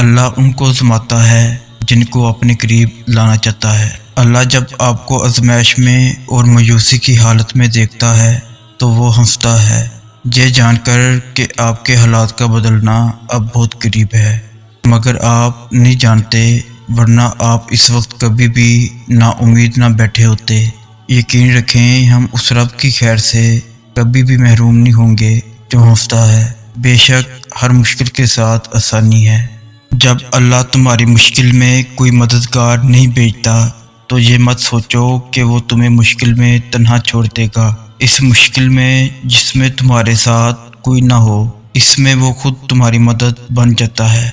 اللہ ان کو آزماتا ہے جن کو اپنے قریب لانا چاہتا ہے۔ اللہ جب آپ کو آزمائش میں اور مایوسی کی حالت میں دیکھتا ہے تو وہ ہنستا ہے، یہ جان کر کہ آپ کے حالات کا بدلنا اب بہت قریب ہے، مگر آپ نہیں جانتے، ورنہ آپ اس وقت کبھی بھی نا امید نہ بیٹھے ہوتے۔ یقین رکھیں ہم اس رب کی خیر سے کبھی بھی محروم نہیں ہوں گے جو ہنستا ہے۔ بے شک ہر مشکل کے ساتھ آسانی ہے۔ جب اللہ تمہاری مشکل میں کوئی مددگار نہیں بھیجتا تو یہ مت سوچو کہ وہ تمہیں مشکل میں تنہا چھوڑ دے گا۔ اس مشکل میں جس میں تمہارے ساتھ کوئی نہ ہو، اس میں وہ خود تمہاری مدد بن جاتا ہے،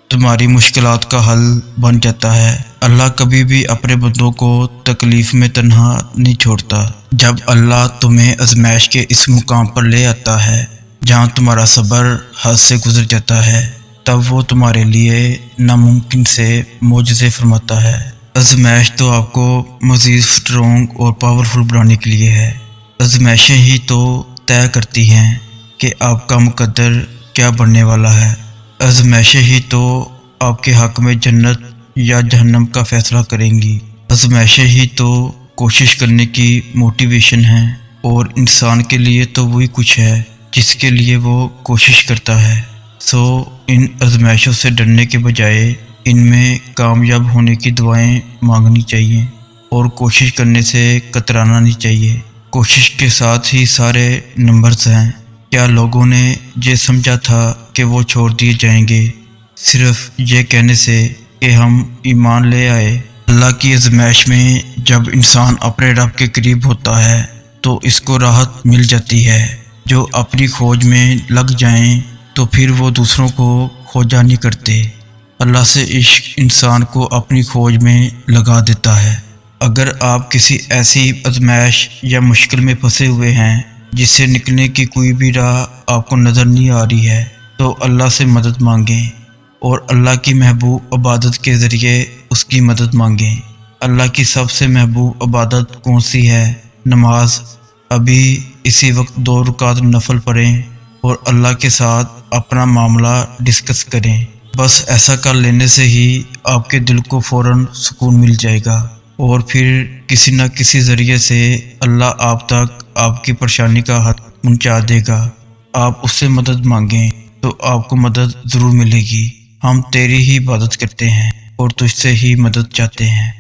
تمہاری مشکلات کا حل بن جاتا ہے۔ اللہ کبھی بھی اپنے بندوں کو تکلیف میں تنہا نہیں چھوڑتا۔ جب اللہ تمہیں آزمائش کے اس مقام پر لے آتا ہے جہاں تمہارا صبر حد سے گزر جاتا ہے، تب وہ تمہارے لیے ناممکن سے معجزے فرماتا ہے۔ آزمائش تو آپ کو مزید اسٹرانگ اور پاورفل بنانے کے لیے ہے۔ آزمائشیں ہی تو طے کرتی ہیں کہ آپ کا مقدر کیا بننے والا ہے۔ آزمائشیں ہی تو آپ کے حق میں جنت یا جہنم کا فیصلہ کریں گی۔ آزمائشیں ہی تو کوشش کرنے کی موٹیویشن ہیں، اور انسان کے لیے تو وہی کچھ ہے جس کے لیے وہ کوشش کرتا ہے۔ ان آزمائشوں سے ڈرنے کے بجائے ان میں کامیاب ہونے کی دعائیں مانگنی چاہیے، اور کوشش کرنے سے کترانا نہیں چاہیے۔ کوشش کے ساتھ ہی سارے نمبرز ہیں۔ کیا لوگوں نے یہ سمجھا تھا کہ وہ چھوڑ دیے جائیں گے صرف یہ کہنے سے کہ ہم ایمان لے آئے؟ اللہ کی آزمائش میں جب انسان اپنے رب کے قریب ہوتا ہے تو اس کو راحت مل جاتی ہے۔ جو اپنی کھوج میں لگ جائیں تو پھر وہ دوسروں کو کھوجا نہیں کرتے۔ اللہ سے عشق انسان کو اپنی کھوج میں لگا دیتا ہے۔ اگر آپ کسی ایسی آزمائش یا مشکل میں پھنسے ہوئے ہیں جس سے نکلنے کی کوئی بھی راہ آپ کو نظر نہیں آ رہی ہے، تو اللہ سے مدد مانگیں، اور اللہ کی محبوب عبادت کے ذریعے اس کی مدد مانگیں۔ اللہ کی سب سے محبوب عبادت کون سی ہے؟ نماز۔ ابھی اسی وقت 2 رکعت نفل پڑھیں اور اللہ کے ساتھ اپنا معاملہ ڈسکس کریں۔ بس ایسا کر لینے سے ہی آپ کے دل کو فوراً سکون مل جائے گا، اور پھر کسی نہ کسی ذریعے سے اللہ آپ تک آپ کی پریشانی کا حل پہنچا دے گا۔ آپ اس سے مدد مانگیں تو آپ کو مدد ضرور ملے گی۔ ہم تیری ہی عبادت کرتے ہیں اور تجھ سے ہی مدد چاہتے ہیں۔